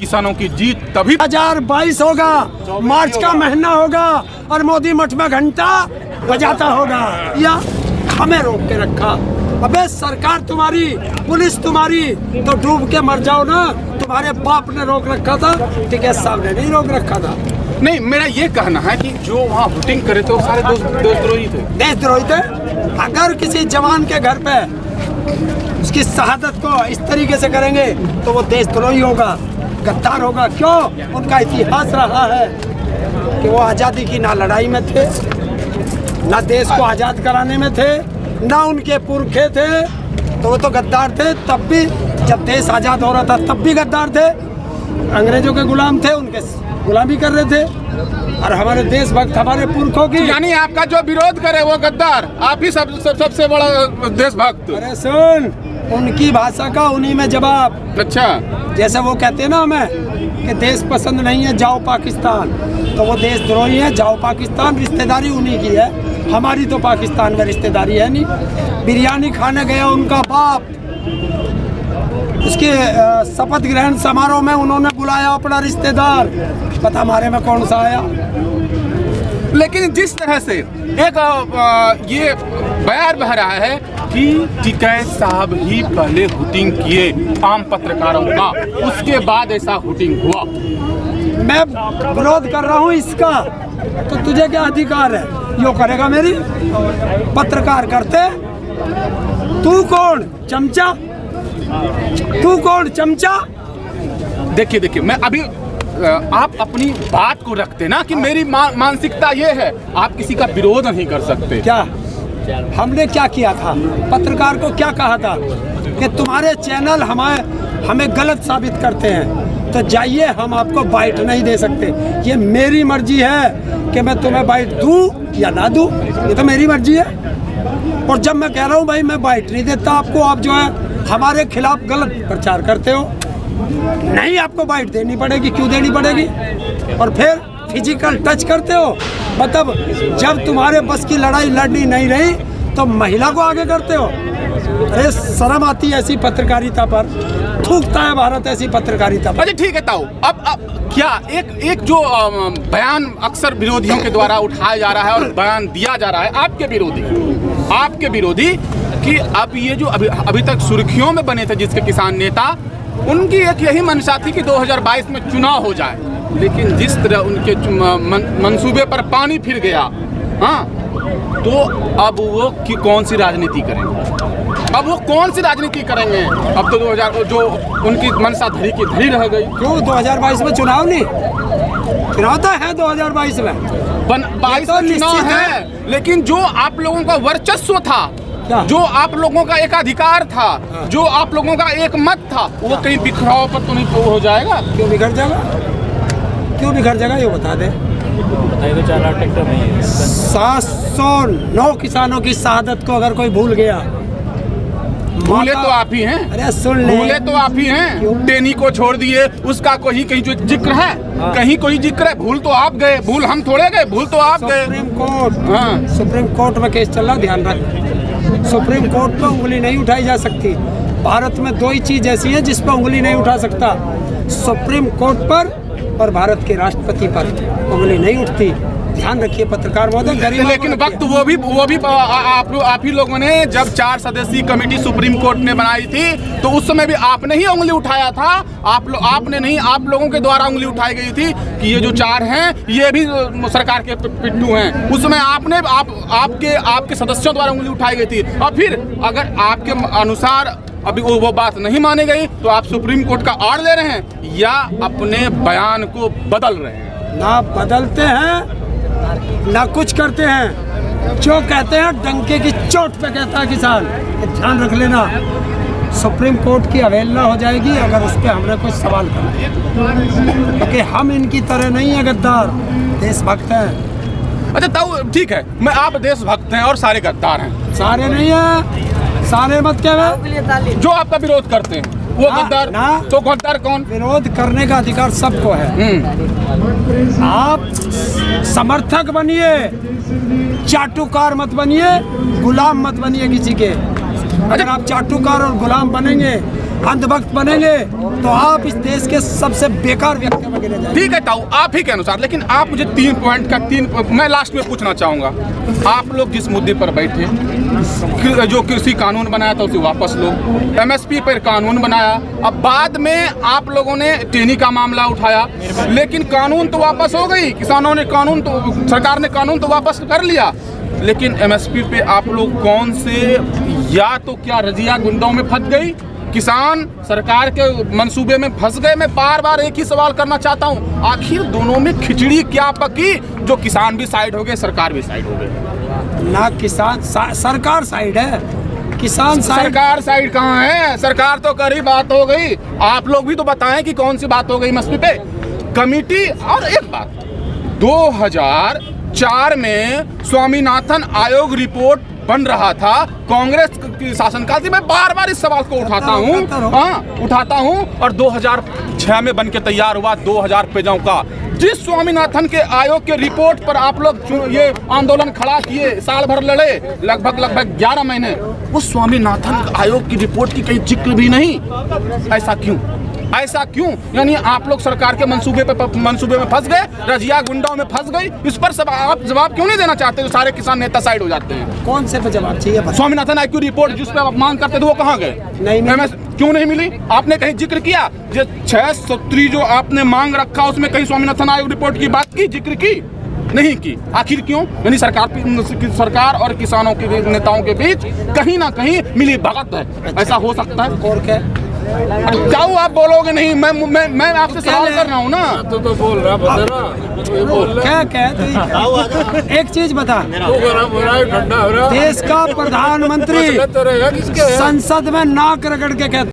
किसानों की जीत तभी 2022 होगा, मार्च का महीना होगा और मोदी मठ में घंटा बजाता होगा या हमें रोक के रखा। अबे सरकार तुम्हारी, पुलिस तुम्हारी, तो डूब के मर जाओ ना। तुम्हारे बाप ने रोक रखा था, टिकैत साहब ने नहीं रोक रखा था। नहीं, मेरा ये कहना है कि जो वहाँ वोटिंग करे थे वो सारे देशद्रोही थे। देशद्रोही थे। अगर किसी जवान के घर पे उसकी शहादत को इस तरीके से करेंगे तो वो देशद्रोही होगा, गद्दार होगा। क्यों? उनका इतिहास रहा है कि वो आज़ादी की ना लड़ाई में थे, ना देश को आज़ाद कराने में थे, ना उनके पुरखे थे, तो वो तो गद्दार थे। तब भी जब देश आज़ाद हो रहा था तब भी गद्दार थे, अंग्रेजों के गुलाम थे, उनके गुलामी कर रहे थे। और हमारे देशभक्त, हमारे पुरखों की, यानी आपका जो विरोध करे वो गद्दार, आप ही सबसे बड़ा देशभक्त। अरे सुन, उनकी भाषा का उन्हीं में जवाब। अच्छा, जैसे वो कहते हैं ना हमें कि देश पसंद नहीं है, जाओ पाकिस्तान, तो वो देशद्रोही है, जाओ पाकिस्तान। रिश्तेदारी उन्हीं की है, हमारी तो पाकिस्तान में रिश्तेदारी है नहीं। बिरयानी खाने गया उनका बाप, उसके शपथ ग्रहण समारोह में उन्होंने बुलाया अपना रिश्तेदार, पता हमारे में कौन सा आया। लेकिन जिस तरह से एक ये बयान बह रहा है कि टिकैत साहब ही पहले हुटिंग किए आम पत्रकारों का, उसके बाद ऐसा हुटिंग हुआ। मैं विरोध कर रहा हूँ इसका, तो तुझे क्या अधिकार है यो करेगा मेरी? पत्रकार करते, तू कौन चमचा? तू कौन चमचा? देखिए मैं अभी आप अपनी बात को रखते ना कि मेरी मानसिकता ये है, आप किसी का विरोध नहीं कर सकते। क्या हमने क्या किया था? पत्रकार को क्या कहा था कि तुम्हारे चैनल हमें गलत साबित करते हैं, तो जाइए, हम आपको बाइट नहीं दे सकते। ये मेरी मर्जी है कि मैं तुम्हें बाइट दूं या ना दूं, ये तो मेरी मर्जी है। और जब मैं कह रहा हूं भाई मैं बाइट नहीं देता आपको, आप जो है हमारे खिलाफ गलत प्रचार करते हो, नहीं आपको बाइट देनी पड़ेगी। क्यों देनी पड़ेगी? और फिर फिजिकल टच करते हो, मतलब जब तुम्हारे बस की लड़ाई लड़नी नहीं रही तो महिला को आगे करते हो। अरे शर्म आती है ऐसी पत्रकारिता पर, थूकता है भारत ऐसी पत्रकारिता पर। अच्छा ठीक है ताऊ, अब क्या एक जो बयान अक्सर विरोधियों के द्वारा उठाया जा रहा है और बयान दिया जा रहा है आपके विरोधी कि अब ये जो अभी तक सुर्खियों में बने थे जिसके किसान नेता, उनकी एक यही मंशा थी कि 2022 में चुनाव हो जाए, लेकिन जिस तरह उनके मंसूबे पर पानी फिर गया, हाँ, तो अब वो कौन सी राजनीति करेंगे? अब वो कौन सी राजनीति करेंगे? अब तो 2000 जो उनकी मंशा धरी की धरी रह गई। क्यों 2022 में चुनाव नहीं? चुनाव तो है 2022 में, 22 में चुनाव है, लेकिन जो आप लोगों का वर्चस्व था, जो आप लोगों का एक अधिकार था, जो आप लोगों का एक मत था, वो कहीं बिखराव पर तो नहीं हो जाएगा? क्यों बिखर जाएगा? क्यों बिखर जाएगा ये बता दे। 709 किसानों की शहादत को अगर कोई भूल गया, भूले तो आप ही हैं। अरे सुन ले, भूले तो आप ही हैं। टेनी को छोड़ दिए, उसका कहीं जो जिक्र है, कहीं कोई जिक्र है, भूल तो आप गए, भूल हम थोड़े गए, भूल तो आप गए। सुप्रीम कोर्ट में केस चल रहा, ध्यान रख। सुप्रीम कोर्ट पर उंगली नहीं उठाई जा सकती। भारत में दो ही चीज ऐसी है जिस पर उंगली नहीं उठा सकता, सुप्रीम कोर्ट पर और भारत के राष्ट्रपति पर उंगली नहीं उठती। ध्यान रखिए पत्रकार महोदय। लेकिन वक्त वो भी आप ही लोगों ने जब 4 सदस्यीय कमेटी सुप्रीम कोर्ट ने बनाई थी तो उस समय भी आपने ही उंगली उठाया था। आपने नहीं, आप लोगों के द्वारा उंगली उठाई गई थी कि ये जो 4 हैं ये भी सरकार के पिट्ठू हैं। उस समय आपके सदस्यों द्वारा उंगली उठाई गई थी। और फिर अगर आपके अनुसार अभी वो बात नहीं मानी गई तो आप सुप्रीम कोर्ट का आड़ ले रहे हैं या अपने बयान को बदल रहे हैं? ना बदलते हैं ना कुछ करते हैं, जो कहते हैं डंके की चोट पे कहता है किसान। ध्यान रख लेना, सुप्रीम कोर्ट की अवहेलना हो जाएगी अगर उस पर हमने कुछ सवाल करना, क्योंकि हम इनकी तरह नहीं है गद्दार, देशभक्त हैं। अच्छा ताऊ ठीक है, मैं आप देशभक्त हैं और सारे गद्दार हैं? सारे नहीं है, सारे मत क्या, जो आपका विरोध करते हैं वो गद्दार ना। तो गद्दार कौन? विरोध करने का अधिकार सबको है। आप समर्थक बनिए, चाटुकार मत बनिए, गुलाम मत बनिए किसी के। अगर आप चाटुकार और गुलाम बनेंगे अंधभक्त बनेंगे तो आप इस देश के सबसे बेकार व्यक्ति में गिने जाएंगे। ठीक है ताऊ, आप ही के अनुसार, लेकिन आप मुझे 3 पॉइंट का मैं लास्ट में पूछना चाहूँगा। आप लोग जिस मुद्दे पर बैठे, जो कृषि कानून बनाया था उसे वापस लो, MSP पर कानून बनाया, अब बाद में आप लोगों ने टेनी का मामला उठाया, लेकिन कानून तो वापस हो गई, किसानों ने कानून तो, सरकार ने कानून तो वापस कर लिया, लेकिन MSP पे आप लोग कौन से, या तो क्या रजिया गुंडों में फंस गई, किसान सरकार के मंसूबे में फंस गए। मैं बार बार एक ही सवाल करना चाहता हूं, आखिर दोनों में खिचड़ी क्या पकी जो किसान भी साइड हो गए, सरकार भी साइड हो गई? ना किसान सरकार साइड है, किसान साइड। सरकार साइड कहाँ है? सरकार तो कर ही बात हो गई, आप लोग भी तो बताएं कि कौन सी बात हो गई MSP पे, कमिटी। और एक बात, 2004 में स्वामीनाथन आयोग रिपोर्ट बन रहा था कांग्रेस की शासनकाल से। मैं बार बार इस सवाल को उठाता हूं और 2006 में बन के तैयार हुआ 2000 पेजों का। जिस स्वामीनाथन के आयोग के रिपोर्ट पर आप लोग ये आंदोलन खड़ा किए, साल भर लड़े, लगभग 11 महीने, उस स्वामीनाथन आयोग की रिपोर्ट की कहीं जिक्र भी नहीं। ऐसा क्यों? ऐसा क्यों? यानी आप लोग सरकार के मंसूबे में फंस गए, रजिया गुंडाओं में फंस गई। इस पर सब आप जवाब क्यों नहीं देना चाहते? जो सारे किसान नेता साइड हो जाते हैं। कौन से पे जवाब चाहिए? स्वामीनाथन आयोग की रिपोर्ट जिस पे आप मांग करते थे वो कहाँ गए? नहीं क्यों नहीं मिली? आपने कहीं जिक्र किया? जो 6 जो आपने मांग रखा उसमें कहीं स्वामीनाथन आयोग रिपोर्ट की बात की, जिक्र की? नहीं की। आखिर क्यों? यानी सरकार और किसानों के नेताओं के बीच कहीं ना कहीं मिली भगत है। ऐसा हो सकता है? और क्या जाओ, आप बोलोगे नहीं, मैं आपसे सवाल कर रहा हूँ ना। तो बोल रहा, बता रहा क्या एक चीज बता, ठंडा हो रहा, देश का प्रधानमंत्री किसके संसद में नाक रगड़ के कहता